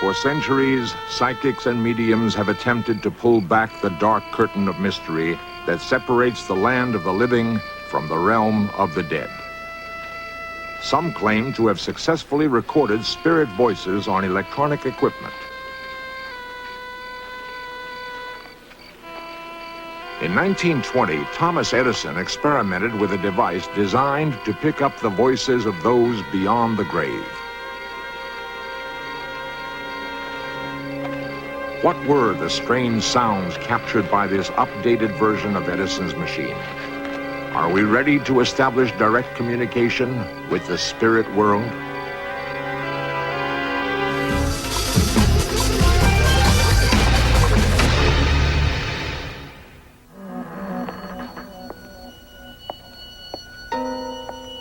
For centuries, psychics and mediums have attempted to pull back the dark curtain of mystery that separates the land of the living from the realm of the dead. Some claim to have successfully recorded spirit voices on electronic equipment. In 1920, Thomas Edison experimented with a device designed to pick up the voices of those beyond the grave. What were the strange sounds captured by this updated version of Edison's machine? Are we ready to establish direct communication with the spirit world?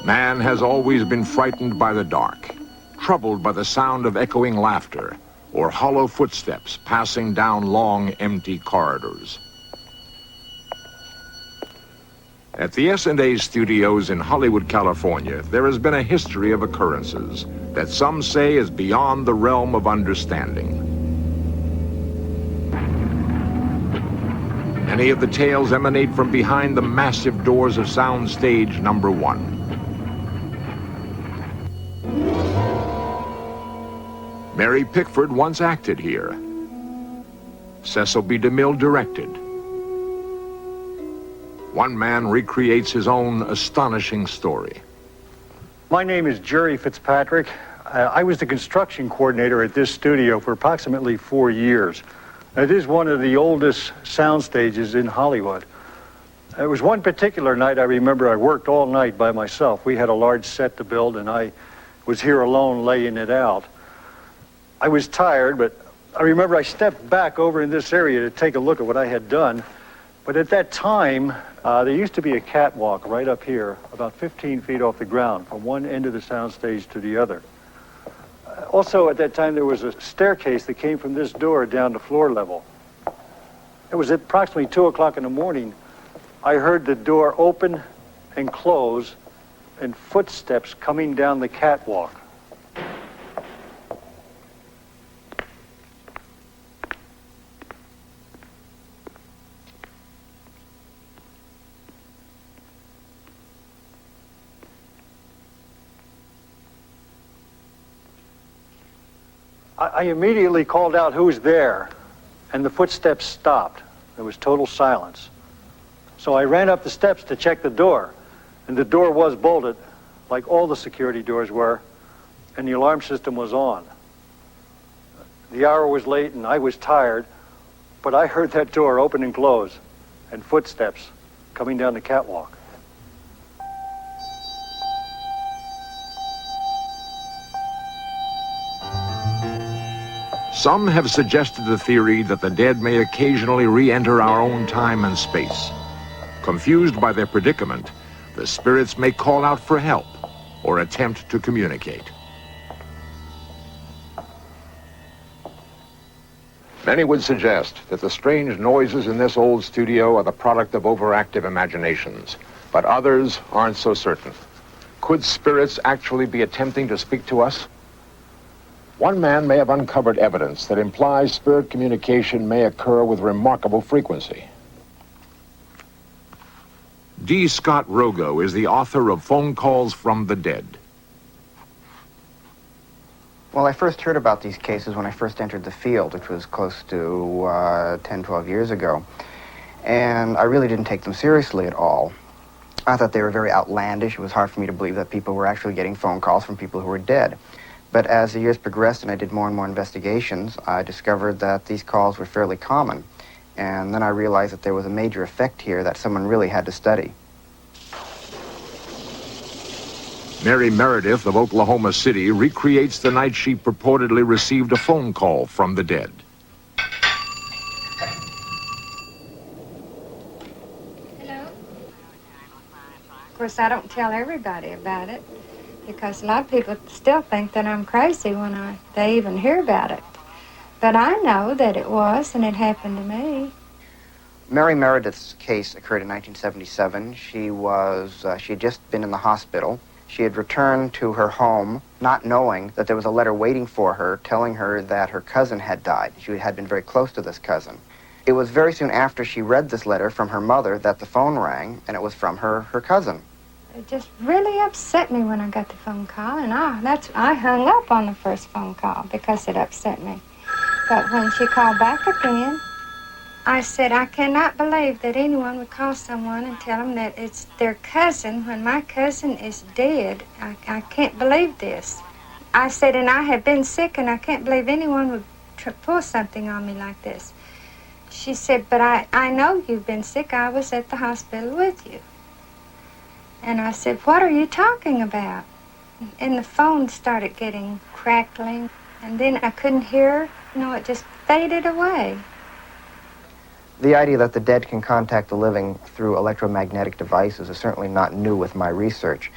Man has always been frightened by the dark, troubled by the sound of echoing laughter or hollow footsteps passing down long, empty corridors. At the S&A studios in Hollywood, California, there has been a history of occurrences that some say is beyond the realm of understanding. Many of the tales emanate from behind the massive doors of soundstage number 1. Mary Pickford once acted here. Cecil B. DeMille directed. One man recreates his own astonishing story. My name is Jerry Fitzpatrick. I was the construction coordinator at this studio for approximately 4 years. It is one of the oldest sound stages in Hollywood. It was one particular night I remember I worked all night by myself. We had a large set to build and I was here alone laying it out. I was tired, but I remember I stepped back over in this area to take a look at what I had done. But at that time, there used to be a catwalk right up here, about 15 feet off the ground, from one end of the soundstage to the other. Also, at that time, there was a staircase that came from this door down to floor level. It was approximately 2 o'clock in the morning. I heard the door open and close and footsteps coming down the catwalk. I immediately called out, "Who's there?" And the footsteps stopped. There was total silence. So I ran up the steps to check the door, and the door was bolted, like all the security doors were, and the alarm system was on. The hour was late and I was tired, but I heard that door open and close, and footsteps coming down the catwalk. Some have suggested the theory that the dead may occasionally re-enter our own time and space. Confused by their predicament, the spirits may call out for help or attempt to communicate. Many would suggest that the strange noises in this old studio are the product of overactive imaginations, but others aren't so certain. Could spirits actually be attempting to speak to us? One man may have uncovered evidence that implies spirit communication may occur with remarkable frequency. D. Scott Rogo is the author of Phone Calls from the Dead. Well, I first heard about these cases when I first entered the field, which was close to 10, 12 years ago. And I really didn't take them seriously at all. I thought they were very outlandish. It was hard for me to believe that people were actually getting phone calls from people who were dead. But as the years progressed and I did more and more investigations, I discovered that these calls were fairly common. And then I realized that there was a major effect here that someone really had to study. Mary Meredith of Oklahoma City recreates the night she purportedly received a phone call from the dead. Hello? Of course, I don't tell everybody about it, because a lot of people still think that I'm crazy when they even hear about it. But I know that it was, and it happened to me. Mary Meredith's case occurred in 1977. She had just been in the hospital. She had returned to her home not knowing that there was a letter waiting for her telling her that her cousin had died. She had been very close to this cousin. It was very soon after she read this letter from her mother that the phone rang, and it was from her cousin. It just really upset me when I got the phone call, and I hung up on the first phone call because it upset me. But when she called back again, I said, I cannot believe that anyone would call someone and tell them that it's their cousin when my cousin is dead. I can't believe this. I said, and I have been sick, and I can't believe anyone would pull something on me like this. She said, but I know you've been sick. I was at the hospital with you. And I said, what are you talking about? And the phone started getting crackling, and then I couldn't hear. It just faded away. The idea that the dead can contact the living through electromagnetic devices is certainly not new with my research.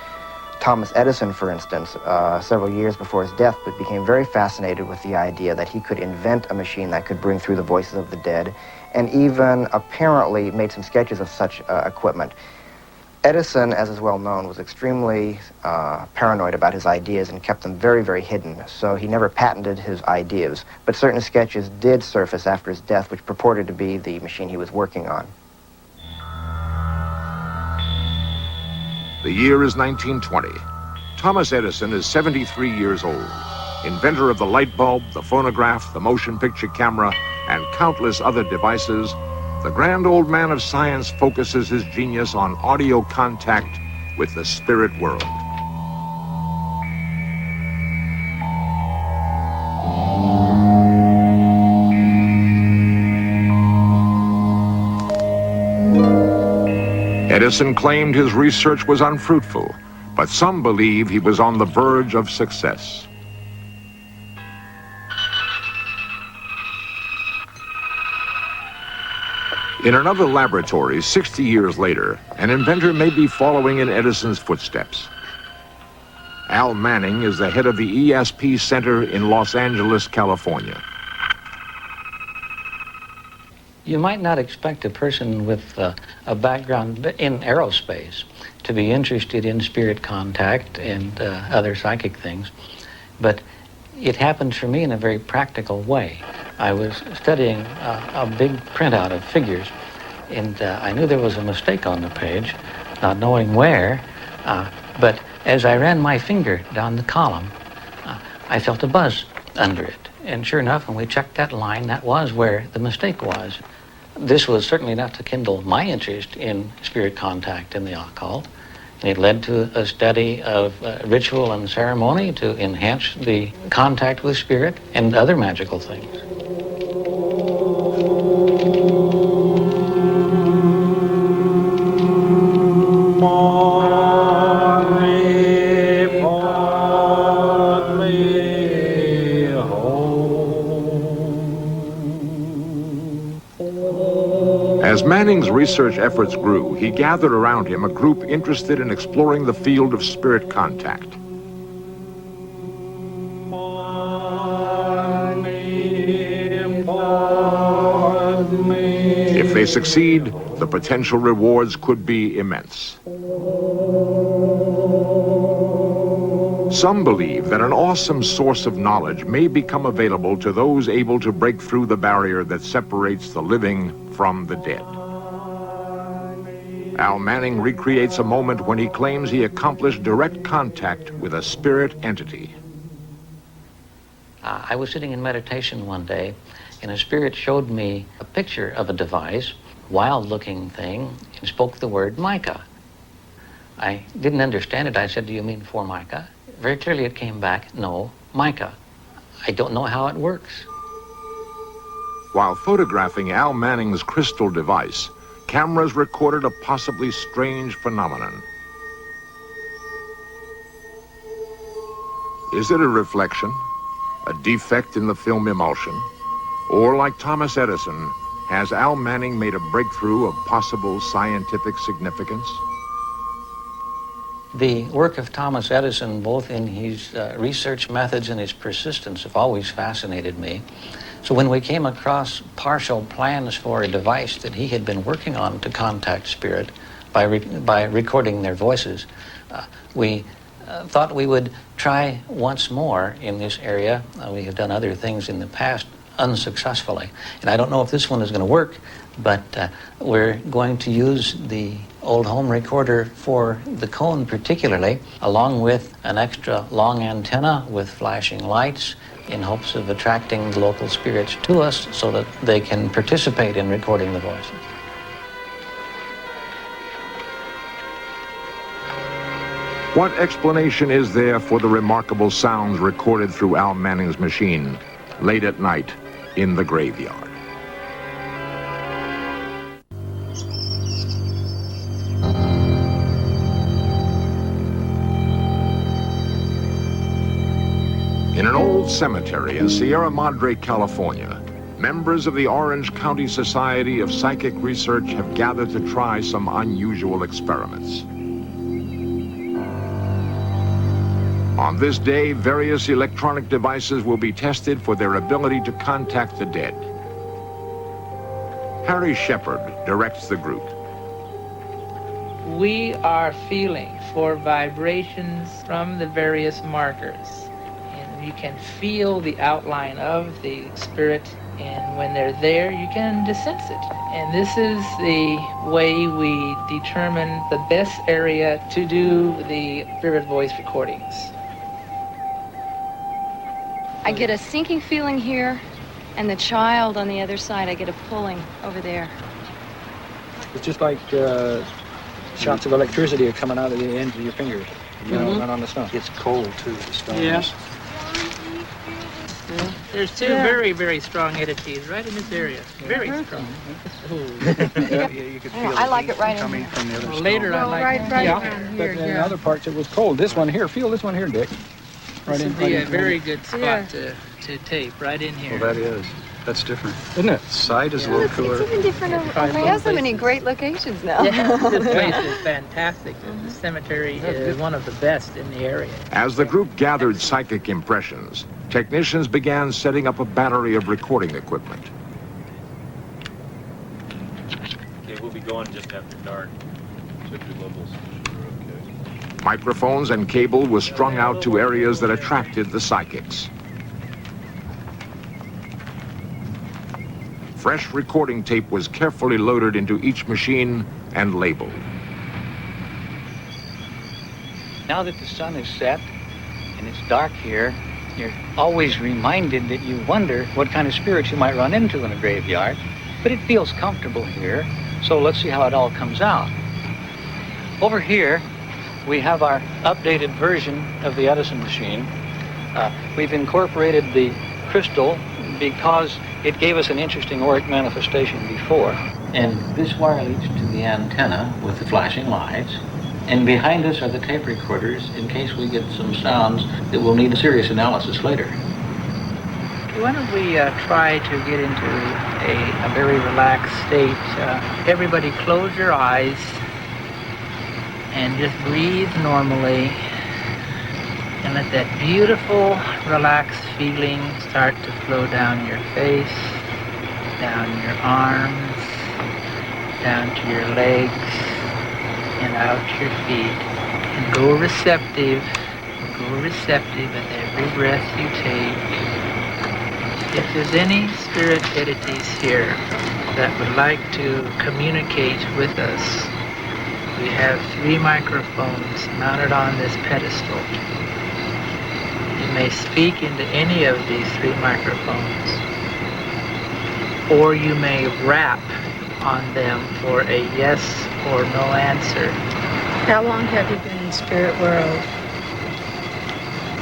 Thomas Edison, for instance, several years before his death, became very fascinated with the idea that he could invent a machine that could bring through the voices of the dead, and even apparently made some sketches of such equipment. Edison, as is well known, was extremely paranoid about his ideas and kept them very, very hidden, so he never patented his ideas. But certain sketches did surface after his death, which purported to be the machine he was working on. The year is 1920. Thomas Edison is 73 years old, inventor of the light bulb, the phonograph, the motion picture camera, and countless other devices. The grand old man of science focuses his genius on audio contact with the spirit world. Edison claimed his research was unfruitful, but some believe he was on the verge of success. In another laboratory, 60 years later, an inventor may be following in Edison's footsteps. Al Manning is the head of the ESP Center in Los Angeles, California. You might not expect a person with a background in aerospace to be interested in spirit contact and other psychic things, but it happened for me in a very practical way. I was studying a big printout of figures, and I knew there was a mistake on the page, not knowing where, but as I ran my finger down the column, I felt a buzz under it. And sure enough, when we checked that line, that was where the mistake was. This was certainly enough to kindle my interest in spirit contact in the occult. And it led to a study of ritual and ceremony to enhance the contact with spirit and other magical things. As Manning's research efforts grew, he gathered around him a group interested in exploring the field of spirit contact. If they succeed, the potential rewards could be immense. Some believe that an awesome source of knowledge may become available to those able to break through the barrier that separates the living from the dead. Al Manning recreates a moment when he claims he accomplished direct contact with a spirit entity. I was sitting in meditation one day, and a spirit showed me a picture of a device, wild-looking thing, and spoke the word mica. I didn't understand it. I said, do you mean formica? Very clearly it came back, no, mica. I don't know how it works. While photographing Al Manning's crystal device, cameras recorded a possibly strange phenomenon. Is it a reflection, a defect in the film emulsion, or like Thomas Edison, has Al Manning made a breakthrough of possible scientific significance? The work of Thomas Edison, both in his research methods and his persistence, have always fascinated me. So when we came across partial plans for a device that he had been working on to contact spirit by recording their voices, we thought we would try once more in this area. We have done other things in the past unsuccessfully. And I don't know if this one is going to work, but we're going to use the old home recorder for the cone particularly, along with an extra long antenna with flashing lights in hopes of attracting the local spirits to us so that they can participate in recording the voices. What explanation is there for the remarkable sounds recorded through Al Manning's machine late at night in the graveyard? In an old cemetery in Sierra Madre, California, members of the Orange County Society of Psychic Research have gathered to try some unusual experiments. On this day, various electronic devices will be tested for their ability to contact the dead. Harry Shepard directs the group. We are feeling for vibrations from the various markers. And you can feel the outline of the spirit, and when they're there, you can sense it. And this is the way we determine the best area to do the spirit voice recordings. I get a sinking feeling here, and the child on the other side, I get a pulling over there. It's just like shots of electricity are coming out of the ends of your fingers, not on the stone. It's cold, too, the stones. Yeah. There's two very, very strong entities right in this area. Very strong. You could feel I like it right in coming here. from the other Well, later I like right But here, in other parts it was cold. This one here, feel this one here, Dick. This would be a very good spot to tape, right in here. Well, that is. That's different. Isn't it? Side is a little It's cooler. even different. We have so many great locations now. Yeah, this place is fantastic. The cemetery is one of the best in the area. As the group gathered psychic impressions, technicians began setting up a battery of recording equipment. Okay, we'll be going just after dark. Check your levels. Okay. Microphones and cable was strung out to areas that attracted the psychics. Fresh recording tape was carefully loaded into each machine and labeled. Now that the sun is set and it's dark here, you're always reminded that you wonder what kind of spirits you might run into in a graveyard, but it feels comfortable here, so let's see how it all comes out. Over here, we have our updated version of the Edison machine. We've incorporated the crystal because it gave us an interesting auric manifestation before. And this wire leads to the antenna with the flashing lights. And behind us are the tape recorders in case we get some sounds that will need a serious analysis later. Why don't we try to get into a very relaxed state. Everybody close your eyes and just breathe normally. And let that beautiful, relaxed feeling start to flow down your face, down your arms, down to your legs, and out your feet. And go receptive at every breath you take. If there's any spirit entities here that would like to communicate with us, we have 3 microphones mounted on this pedestal. You may speak into any of these 3 microphones, or you may rap on them for a yes or no answer. How long have you been in spirit world?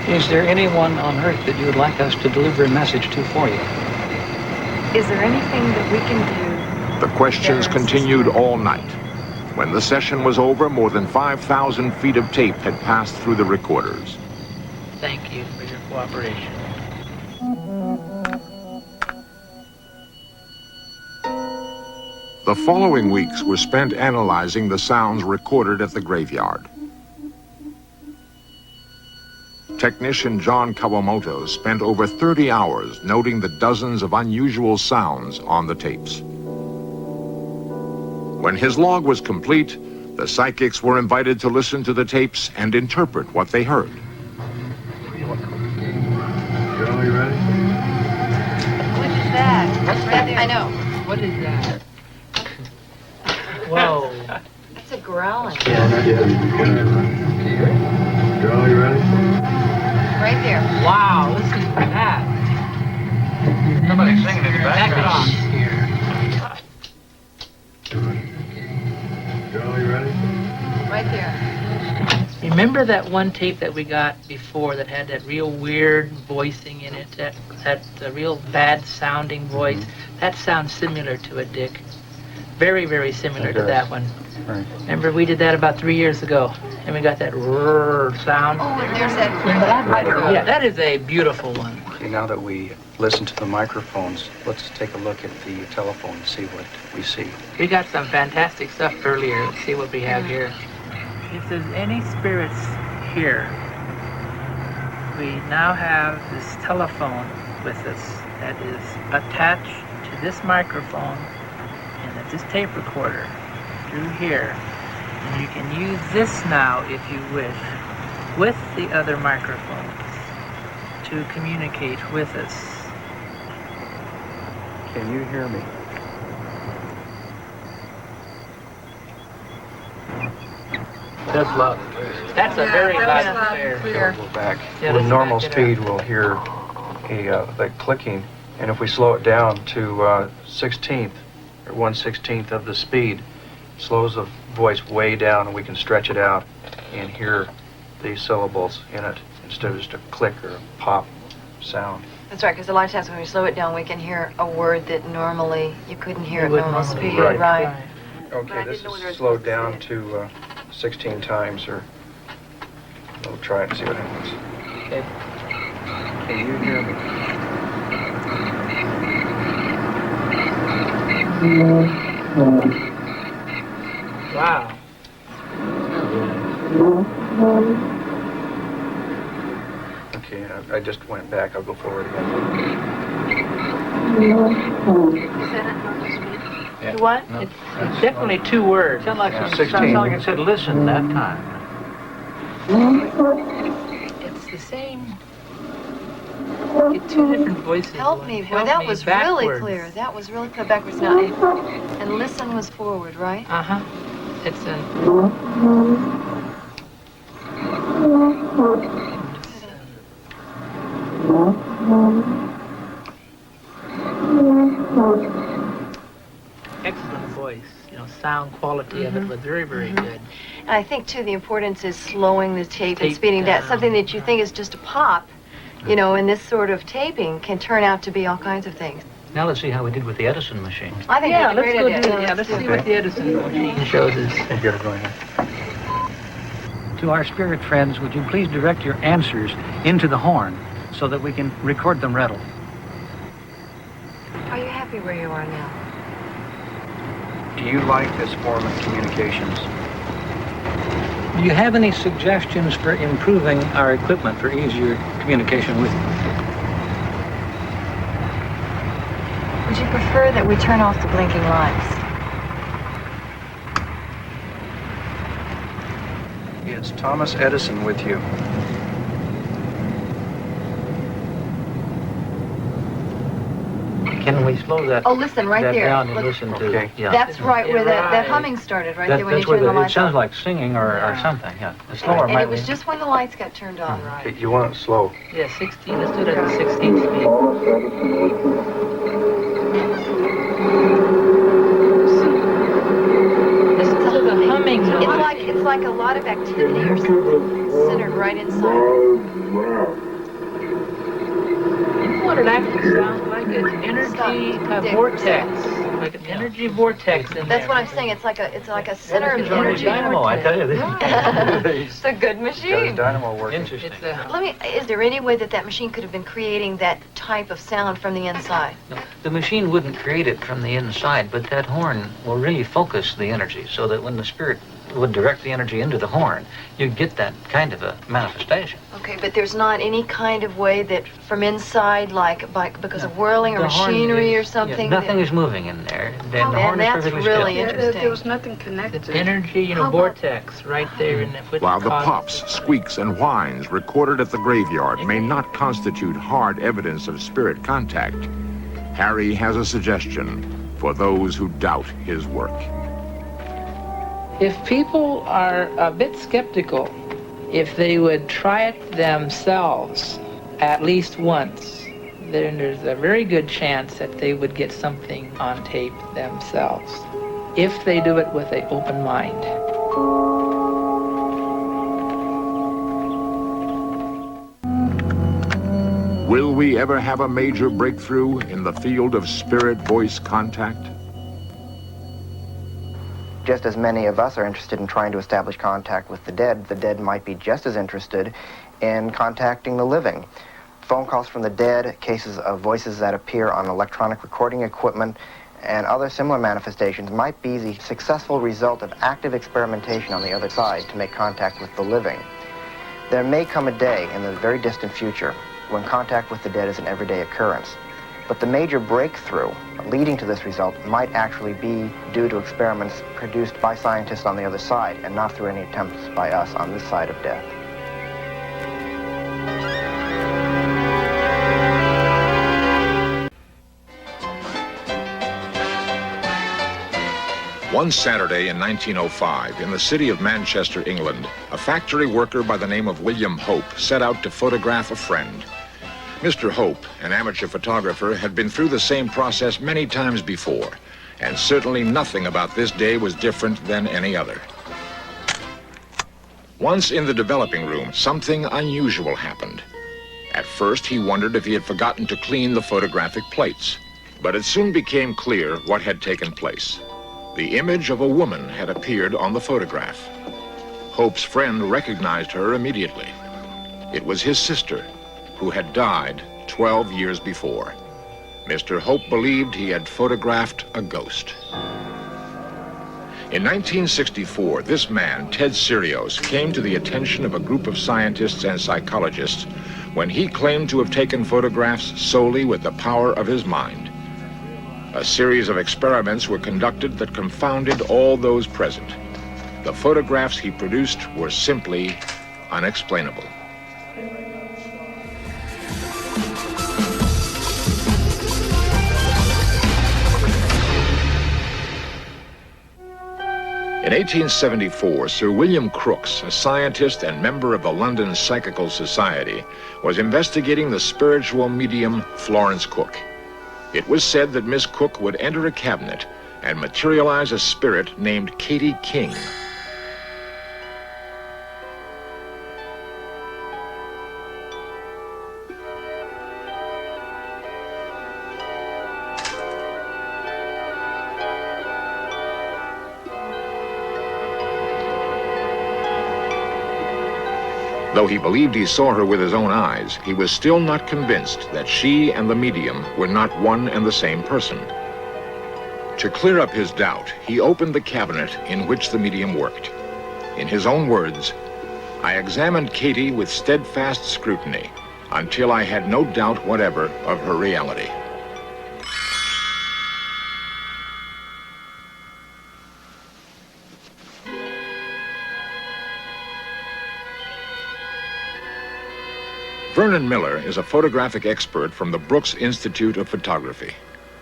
Is there anyone on Earth that you would like us to deliver a message to for you? Is there anything that we can do? The questions continued all night. When the session was over, more than 5,000 feet of tape had passed through the recorders. Thank you for your cooperation. The following weeks were spent analyzing the sounds recorded at the graveyard. Technician John Kawamoto spent over 30 hours noting the dozens of unusual sounds on the tapes. When his log was complete, The psychics were invited to listen to the tapes and interpret what they heard. Joe, you ready? What is that? What's Right that? there. I know. What is that? Whoa. It's a growling. Yeah. Joe, you ready? Right there. Wow, listen to that. Somebody's singing in the Back it off background. here. Joe, you ready? Right there. Remember that one tape that we got before that had that real weird voicing in it, that real bad sounding voice? That sounds similar to a Dick. Very, very similar to that one. Right. Remember we did that about 3 years ago, and we got that rrrr sound. Oh, and there's that. Yeah, that is a beautiful one. Okay, now that we listen to the microphones, let's take a look at the telephone and see what we see. We got some fantastic stuff earlier. Let's see what we have here. If there's any spirits here, we now have this telephone with us that is attached to this microphone and at this tape recorder through here. And you can use this now, if you wish, with the other microphones to communicate with us. Can you hear me? That's loud. That's a very loud and clear. Go back. Yeah, With let's normal back it speed, up. we'll hear that clicking, and if we slow it down to 16th or 1/16th of the speed, slows the voice way down, and we can stretch it out and hear the syllables in it instead of just a click or a pop sound. That's right, because a lot of times when we slow it down, we can hear a word that normally you couldn't hear You at wouldn't normal normally speed. hear. Right. But I Okay, this didn't know whether is it's slowed supposed to down say to 16 times, or we'll try it and see what happens. Okay. Can you hear me? Wow. Okay, I just went back. I'll go forward again. Is that at normal speed? Yeah. What? It's definitely two words. Sound like, Yeah, 16. 16. Like I said, listen that time. It's the same. Get two different voices. Help me, boy. Help That me was backwards. really clear. That was really clear backwards now. And listen was forward, right? Uh-huh. It's a... Excellent voice. You know, sound quality of it was very, very good. And I think, too, the importance is slowing the tape and Tape speeding down. down. Something that you think is just a pop, you know, and this sort of taping can turn out to be all kinds of things. Now let's see how we did with the Edison machine. I think Yeah, that's a let's great go idea. do that. Let's see what the Edison machine shows us. You got it going ahead. To our spirit friends, would you please direct your answers into the horn so that we can record them readily? Are you happy where you are now? Do you like this form of communications? Do you have any suggestions for improving our equipment for easier communication with you? Would you prefer that we turn off the blinking lights? Is Thomas Edison with you? Can we slow that, Oh, listen, right that there. down and Look, listen to... Okay. Yeah. that's right where that Right. humming started, right That- there when you that's where turned the it lights sounds on. like singing or something, yeah. The slower And might it was we- just when the lights got turned on. Okay, you want it slow. Yeah, 16. Let's do it at the 16th speed. Listen to the humming noise. It's like a lot of activity or something centered right inside. You know what it actually sounds like? It's energy Stop. Dick, vortex. Like an energy vortex in there. That's what I'm saying. It's like a center of It's on a energy. dynamo, I tell you. It's a good Got his machine. dynamo working. Interesting. It's a, Is there any way that that machine could have been creating that type of sound from the inside? No, the machine wouldn't create it from the inside, but that horn will really focus the energy so that when the spirit would direct the energy into the horn, you'd get that kind of a manifestation. Okay, but there's not any kind of way that from inside, like because of whirling or machinery or something? Nothing is moving in there. And the horn is perfectly still. Really interesting. There was nothing connected. The energy, vortex right there in the... While the pops, squeaks, and whines recorded at the graveyard may not constitute hard evidence of spirit contact, Harry has a suggestion for those who doubt his work. If people are a bit skeptical, if they would try it themselves at least once, then there's a very good chance that they would get something on tape themselves, if they do it with an open mind. Will we ever have a major breakthrough in the field of spirit-voice contact? Just as many of us are interested in trying to establish contact with the dead might be just as interested in contacting the living. Phone calls from the dead, cases of voices that appear on electronic recording equipment, and other similar manifestations might be the successful result of active experimentation on the other side to make contact with the living. There may come a day in the very distant future when contact with the dead is an everyday occurrence. But the major breakthrough leading to this result might actually be due to experiments produced by scientists on the other side and not through any attempts by us on this side of death. One Saturday in 1905, in the city of Manchester, England, a factory worker by the name of William Hope set out to photograph a friend. Mr. Hope, an amateur photographer, had been through the same process many times before, and certainly nothing about this day was different than any other. Once in the developing room, something unusual happened. At first, he wondered if he had forgotten to clean the photographic plates, but it soon became clear what had taken place. The image of a woman had appeared on the photograph. Hope's friend recognized her immediately. It was his sister, who had died 12 years before. Mr. Hope believed he had photographed a ghost. In 1964, this man, Ted Sirios, came to the attention of a group of scientists and psychologists when he claimed to have taken photographs solely with the power of his mind. A series of experiments were conducted that confounded all those present. The photographs he produced were simply unexplainable. In 1874, Sir William Crookes, a scientist and member of the London Psychical Society, was investigating the spiritual medium Florence Cook. It was said that Miss Cook would enter a cabinet and materialize a spirit named Katie King. Though he believed he saw her with his own eyes, he was still not convinced that she and the medium were not one and the same person. To clear up his doubt, he opened the cabinet in which the medium worked. In his own words, "I examined Katie with steadfast scrutiny until I had no doubt whatever of her reality." Vernon Miller is a photographic expert from the Brooks Institute of Photography.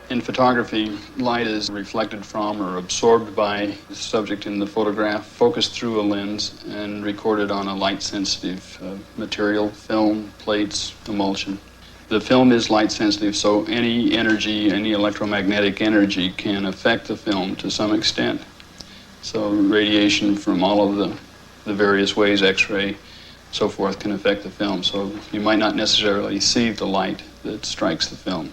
In photography, light is reflected from or absorbed by the subject in the photograph, focused through a lens, and recorded on a light-sensitive material, film, plates, emulsion. The film is light-sensitive, so any energy, any electromagnetic energy can affect the film to some extent. So radiation from all of the various ways, X-ray, so forth, can affect the film. So you might not necessarily see the light that strikes the film.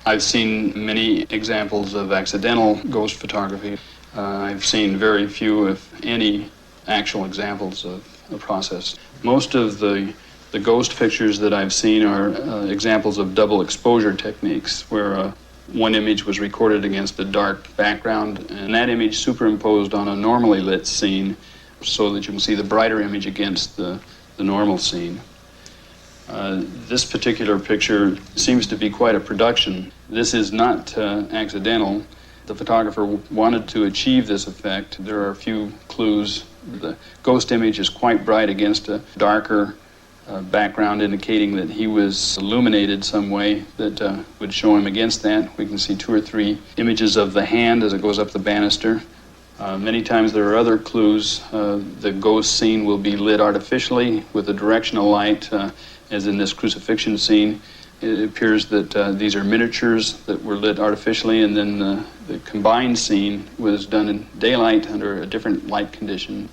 I've seen many examples of accidental ghost photography. I've seen very few, if any, actual examples of a process. Most of the ghost pictures that I've seen are examples of double exposure techniques, where One image was recorded against a dark background, and that image superimposed on a normally lit scene so that you can see the brighter image against the normal scene. This particular picture seems to be quite a production. This is not accidental. The photographer wanted to achieve this effect. There are a few clues. The ghost image is quite bright against a darker background, indicating that he was illuminated some way that would show him against that. We can see 2 or 3 images of the hand as it goes up the banister. Many times there are other clues. The ghost scene will be lit artificially with a directional light, as in this crucifixion scene. It appears that these are miniatures that were lit artificially, and then the combined scene was done in daylight under a different light condition.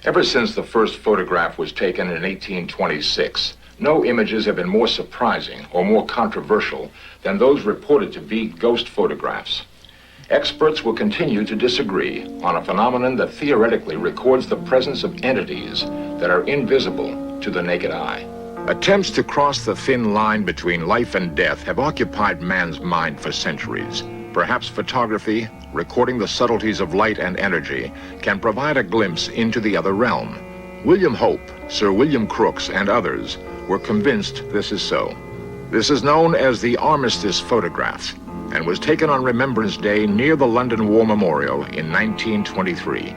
Ever since the first photograph was taken in 1826, no images have been more surprising or more controversial than those reported to be ghost photographs. Experts will continue to disagree on a phenomenon that theoretically records the presence of entities that are invisible to the naked eye. Attempts to cross the thin line between life and death have occupied man's mind for centuries. Perhaps photography, recording the subtleties of light and energy, can provide a glimpse into the other realm. William Hope, Sir William Crookes, and others were convinced this is so. This is known as the Armistice photograph and was taken on Remembrance Day near the London War Memorial in 1923.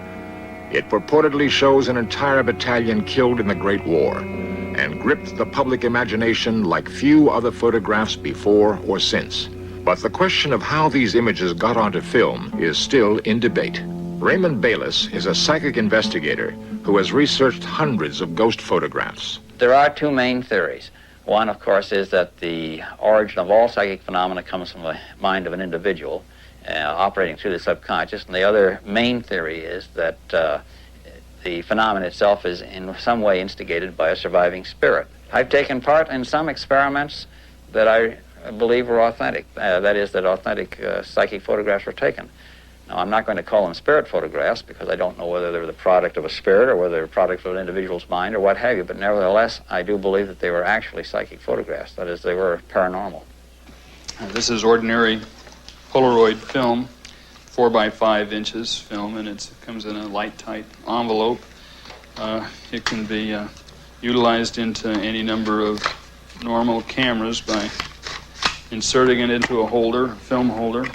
It purportedly shows an entire battalion killed in the Great War and gripped the public imagination like few other photographs before or since. But the question of how these images got onto film is still in debate. Raymond Bayless is a psychic investigator who has researched hundreds of ghost photographs. There are 2 main theories. One, of course, is that the origin of all psychic phenomena comes from the mind of an individual operating through the subconscious. And the other main theory is that the phenomenon itself is in some way instigated by a surviving spirit. I've taken part in some experiments that I believe were authentic. That is, that authentic psychic photographs were taken. Now, I'm not going to call them spirit photographs because I don't know whether they're the product of a spirit or whether they're a product of an individual's mind or what have you, but nevertheless, I do believe that they were actually psychic photographs. That is, they were paranormal. This is ordinary Polaroid film, 4 by 5 inches film, and it comes in a light-tight envelope. It can be utilized into any number of normal cameras by inserting it into a holder, film holder.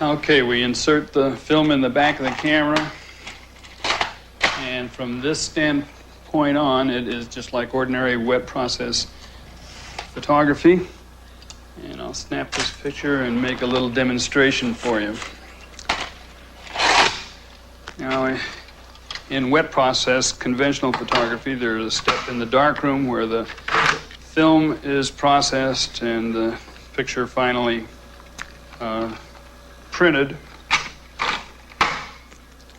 Okay, we insert the film in the back of the camera, and from this standpoint on, it is just like ordinary wet process photography. And I'll snap this picture and make a little demonstration for you. Now, in wet process conventional photography, there's a step in the darkroom where the film is processed and the picture finally printed.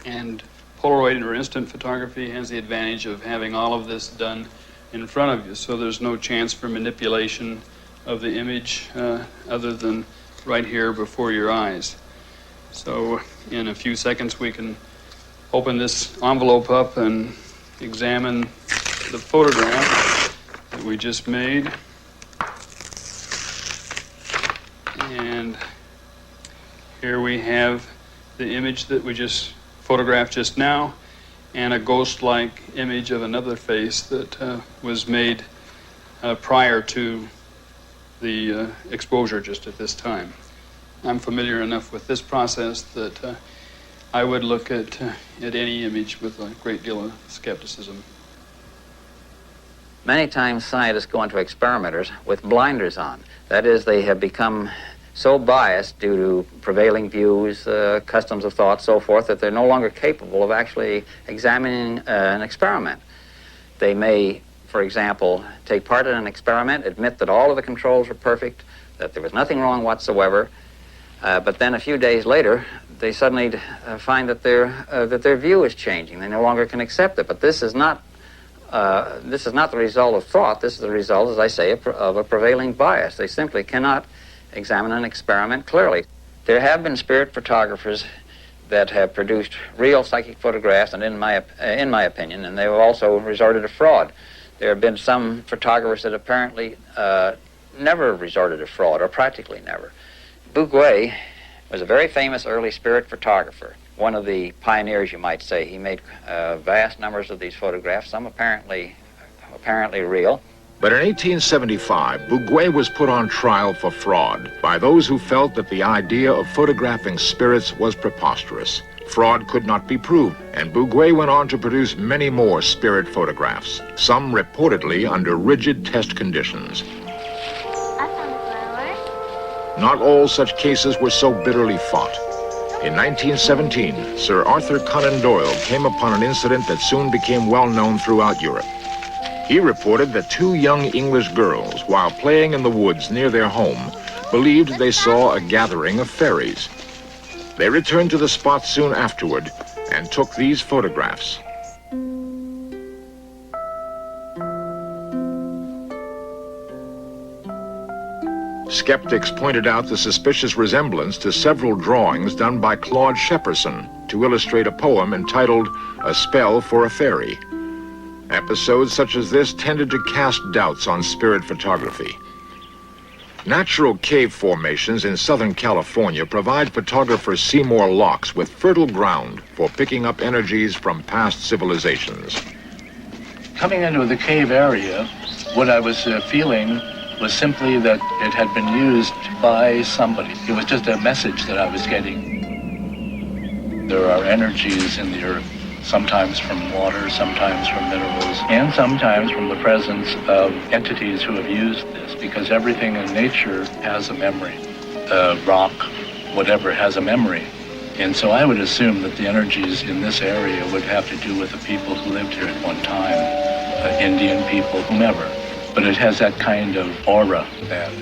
And Polaroid or instant photography has the advantage of having all of this done in front of you, so there's no chance for manipulation of the image other than right here before your eyes. So in a few seconds we can open this envelope up and examine the photograph that we just made. And here we have the image that we just photographed just now, and a ghost-like image of another face that was made prior to the exposure just at this time. I'm familiar enough with this process that I would look at any image with a great deal of skepticism. Many times scientists go into experimenters with blinders on. That is, they have become so biased due to prevailing views, customs of thought, so forth, that they're no longer capable of actually examining an experiment. They may, for example, take part in an experiment, admit that all of the controls were perfect, that there was nothing wrong whatsoever, but then a few days later, they suddenly find that their view is changing. They no longer can accept it. But this is not the result of thought. This is the result, as I say, of a prevailing bias. They simply cannot examine an experiment clearly. There have been spirit photographers that have produced real psychic photographs, and in my opinion, and they have also resorted to fraud. There have been some photographers that apparently never resorted to fraud, or practically never. Bouguer was a very famous early spirit photographer, one of the pioneers, you might say. He made vast numbers of these photographs, some apparently real. But in 1875, Bouguer was put on trial for fraud by those who felt that the idea of photographing spirits was preposterous. Fraud could not be proved, and Bouguer went on to produce many more spirit photographs, some reportedly under rigid test conditions. Not all such cases were so bitterly fought. In 1917, Sir Arthur Conan Doyle came upon an incident that soon became well known throughout Europe. He reported that two young English girls, while playing in the woods near their home, believed they saw a gathering of fairies. They returned to the spot soon afterward and took these photographs. Skeptics pointed out the suspicious resemblance to several drawings done by Claude Shepperson to illustrate a poem entitled A Spell for a Fairy. Episodes such as this tended to cast doubts on spirit photography. Natural cave formations in Southern California provide photographer Seymour Locks with fertile ground for picking up energies from past civilizations. Coming into the cave area, what I was feeling was simply that it had been used by somebody. It was just a message that I was getting. There are energies in the earth, sometimes from water, sometimes from minerals, and sometimes from the presence of entities who have used this, because everything in nature has a memory. Rock, whatever, has a memory. And so I would assume that the energies in this area would have to do with the people who lived here at one time, Indian people, whomever. But it has that kind of aura then.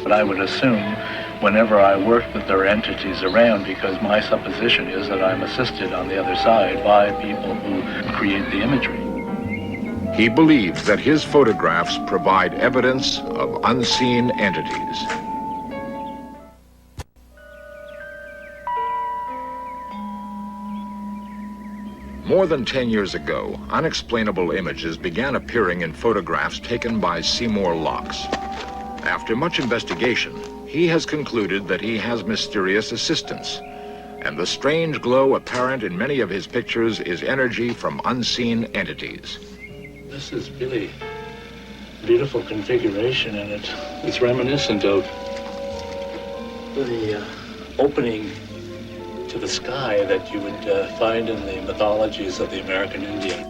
But I would assume whenever I work that there are entities around, because my supposition is that I'm assisted on the other side by people who create the imagery. He believes that his photographs provide evidence of unseen entities. More than 10 years ago, unexplainable images began appearing in photographs taken by Seymour Locks. After much investigation, he has concluded that he has mysterious assistants, and the strange glow apparent in many of his pictures is energy from unseen entities. This is really beautiful configuration, and it's reminiscent of the opening to the sky that you would find in the mythologies of the American Indian.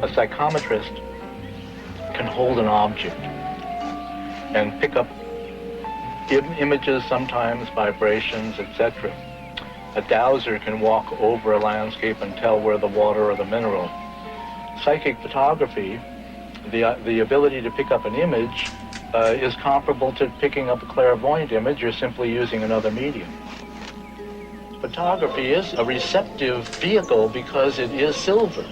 A psychometrist can hold an object and pick up images, sometimes vibrations, etc. A dowser can walk over a landscape and tell where the water or the mineral. Psychic photography, the ability to pick up an image, is comparable to picking up a clairvoyant image. You're simply using another medium. Photography is a receptive vehicle because it is silver.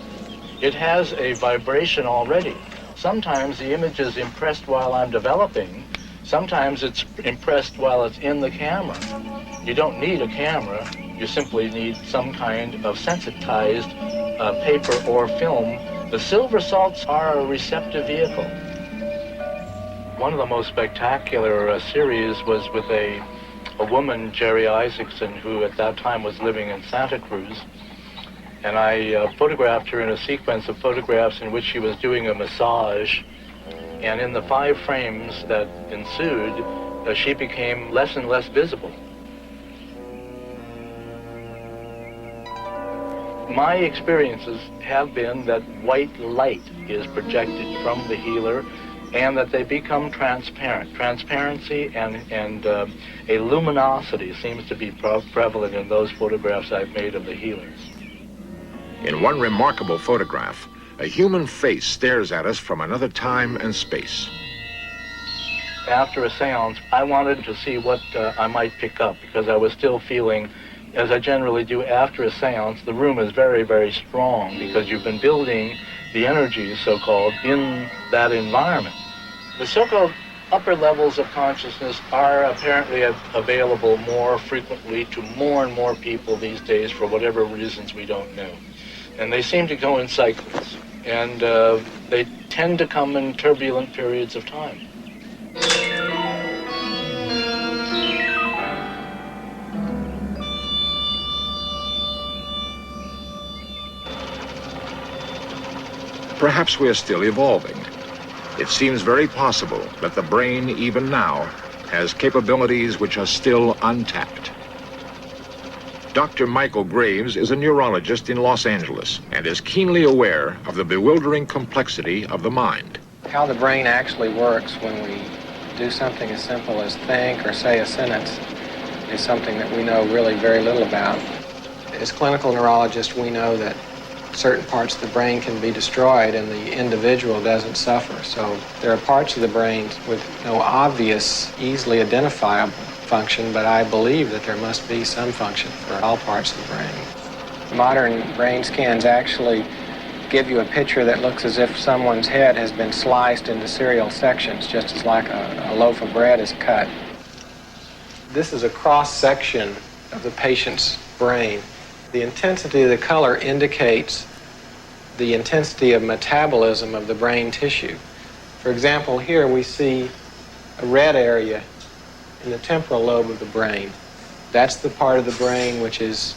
It has a vibration already. Sometimes the image is impressed while I'm developing. Sometimes it's impressed while it's in the camera. You don't need a camera. You simply need some kind of sensitized paper or film. The silver salts are a receptive vehicle. One of the most spectacular series was with a woman, Jerry Isaacson, who at that time was living in Santa Cruz. And I photographed her in a sequence of photographs in which she was doing a massage. And in the 5 frames that ensued, she became less and less visible. My experiences have been that white light is projected from the healer, and that they become transparent. Transparency and a luminosity seems to be prevalent in those photographs I've made of the healers. In one remarkable photograph, a human face stares at us from another time and space. After a seance, I wanted to see what I might pick up, because I was still feeling, as I generally do after a seance, the room is very, very strong because you've been building the energies, so-called, in that environment. The so-called upper levels of consciousness are apparently available more frequently to more and more people these days for whatever reasons we don't know. And they seem to go in cycles. And they tend to come in turbulent periods of time. Perhaps we are still evolving. It seems very possible that the brain, even now, has capabilities which are still untapped. Dr. Michael Graves is a neurologist in Los Angeles and is keenly aware of the bewildering complexity of the mind. How the brain actually works when we do something as simple as think or say a sentence is something that we know really very little about. As clinical neurologists, we know that certain parts of the brain can be destroyed and the individual doesn't suffer. So there are parts of the brain with no obvious, easily identifiable function, but I believe that there must be some function for all parts of the brain. Modern brain scans actually give you a picture that looks as if someone's head has been sliced into serial sections, just as like a loaf of bread is cut. This is a cross-section of the patient's brain. The intensity of the color indicates the intensity of metabolism of the brain tissue. For example, here we see a red area in the temporal lobe of the brain. That's the part of the brain which is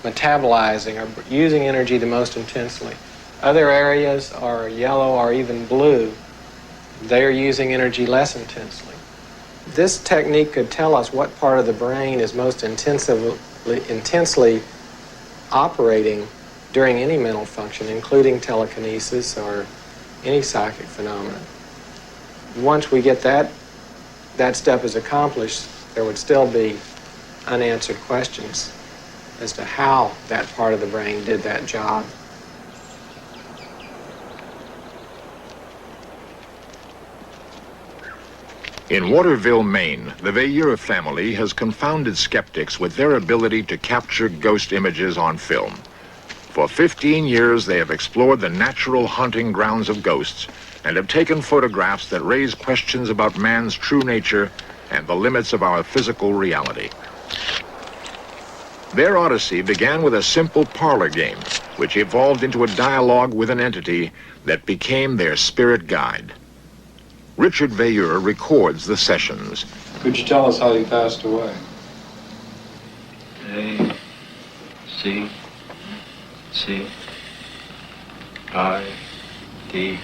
metabolizing or using energy the most intensely. Other areas are yellow or even blue. They're using energy less intensely. This technique could tell us what part of the brain is most intensely operating during any mental function, including telekinesis or any psychic phenomenon. Once we get that step is accomplished, there would still be unanswered questions as to how that part of the brain did that job. In Waterville, Maine, the Veilleur family has confounded skeptics with their ability to capture ghost images on film. For 15 years, they have explored the natural hunting grounds of ghosts and have taken photographs that raise questions about man's true nature and the limits of our physical reality. Their odyssey began with a simple parlor game, which evolved into a dialogue with an entity that became their spirit guide. Richard Veilleur records the sessions. Could you tell us how he passed away? A, C, C, I, D,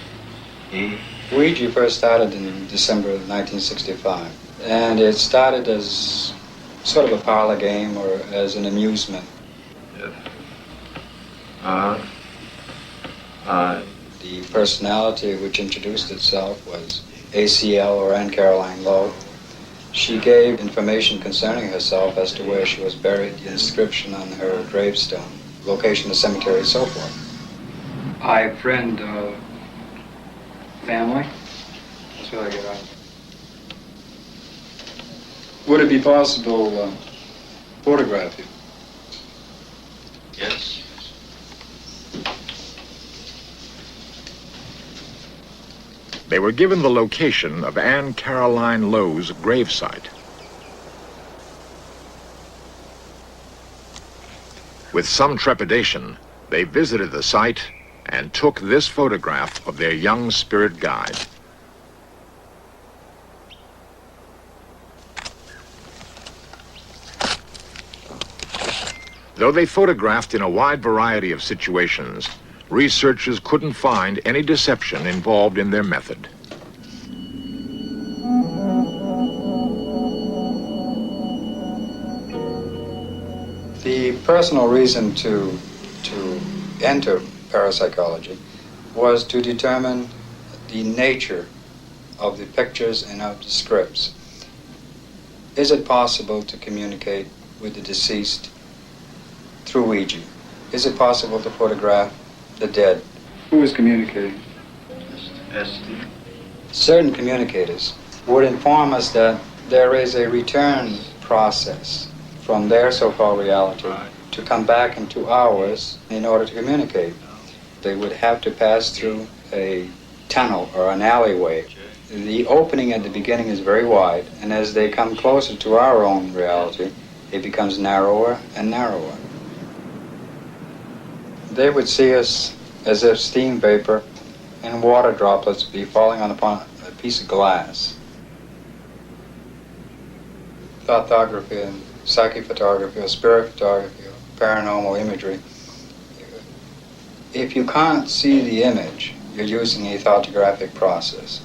E. Ouija first started in December of 1965, and it started as sort of a parlor game or as an amusement. F, I. The personality which introduced itself was ACL, or Anne Caroline Lowe. She gave information concerning herself as to where she was buried, the inscription on her gravestone, location of the cemetery, and so forth. I friend family. That's what I get out. Would it be possible to photograph you? Yes. They were given the location of Anne Caroline Lowe's gravesite. With some trepidation, they visited the site and took this photograph of their young spirit guide. Though they photographed in a wide variety of situations, researchers couldn't find any deception involved in their method. The personal reason to enter parapsychology was to determine the nature of the pictures and of the scripts. Is it possible to communicate with the deceased through Ouija? Is it possible to photograph the dead? Who is communicating? Certain communicators would inform us that there is a return process from their so-called reality to come back into ours in order to communicate. They would have to pass through a tunnel or an alleyway. The opening at the beginning is very wide, and as they come closer to our own reality, it becomes narrower and narrower. They would see us as if steam vapor and water droplets would be falling upon a piece of glass. Thoughtography and psychic photography or spirit photography or paranormal imagery. If you can't see the image, you're using a thoughtographic process.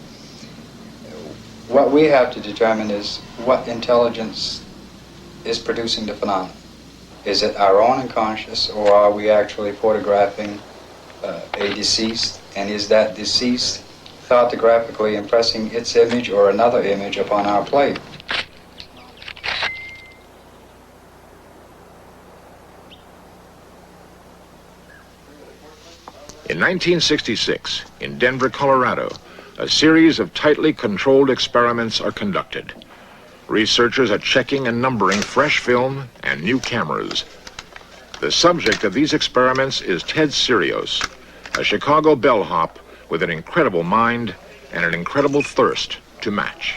What we have to determine is what intelligence is producing the phenomenon. Is it our own unconscious, or are we actually photographing a deceased, and is that deceased thoughtgraphically impressing its image or another image upon our plate? In 1966, in Denver, Colorado, a series of tightly controlled experiments are conducted. Researchers are checking and numbering fresh film and new cameras. The subject of these experiments is Ted Sirios, a Chicago bellhop with an incredible mind and an incredible thirst to match.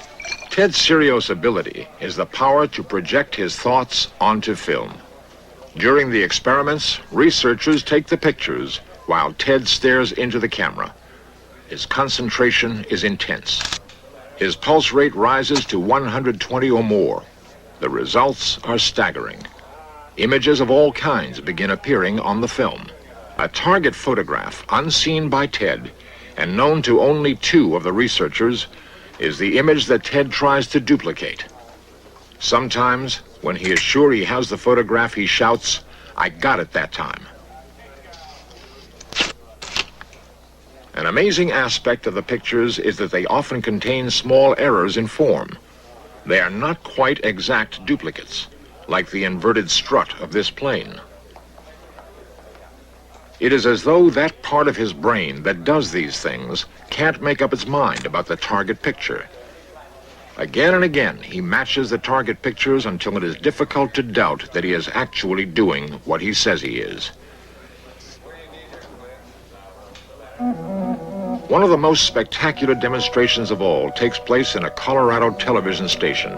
Ted Sirios' ability is the power to project his thoughts onto film. During the experiments, researchers take the pictures while Ted stares into the camera. His concentration is intense. His pulse rate rises to 120 or more. The results are staggering. Images of all kinds begin appearing on the film. A target photograph, unseen by Ted and known to only 2 of the researchers, is the image that Ted tries to duplicate. Sometimes, when he is sure he has the photograph, he shouts, "I got it that time." An amazing aspect of the pictures is that they often contain small errors in form. They are not quite exact duplicates, like the inverted strut of this plane. It is as though that part of his brain that does these things can't make up its mind about the target picture. Again and again, he matches the target pictures until it is difficult to doubt that he is actually doing what he says he is. One of the most spectacular demonstrations of all takes place in a Colorado television station.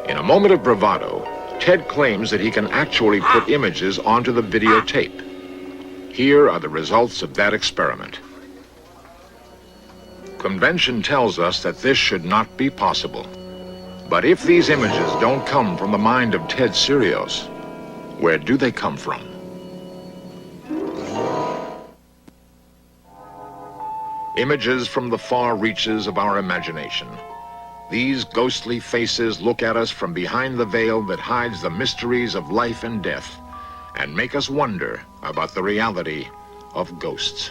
In a moment of bravado, Ted claims that he can actually put images onto the videotape. Here are the results of that experiment. Convention tells us that this should not be possible. But if these images don't come from the mind of Ted Sirios, where do they come from? Images from the far reaches of our imagination. These ghostly faces look at us from behind the veil that hides the mysteries of life and death and make us wonder about the reality of ghosts.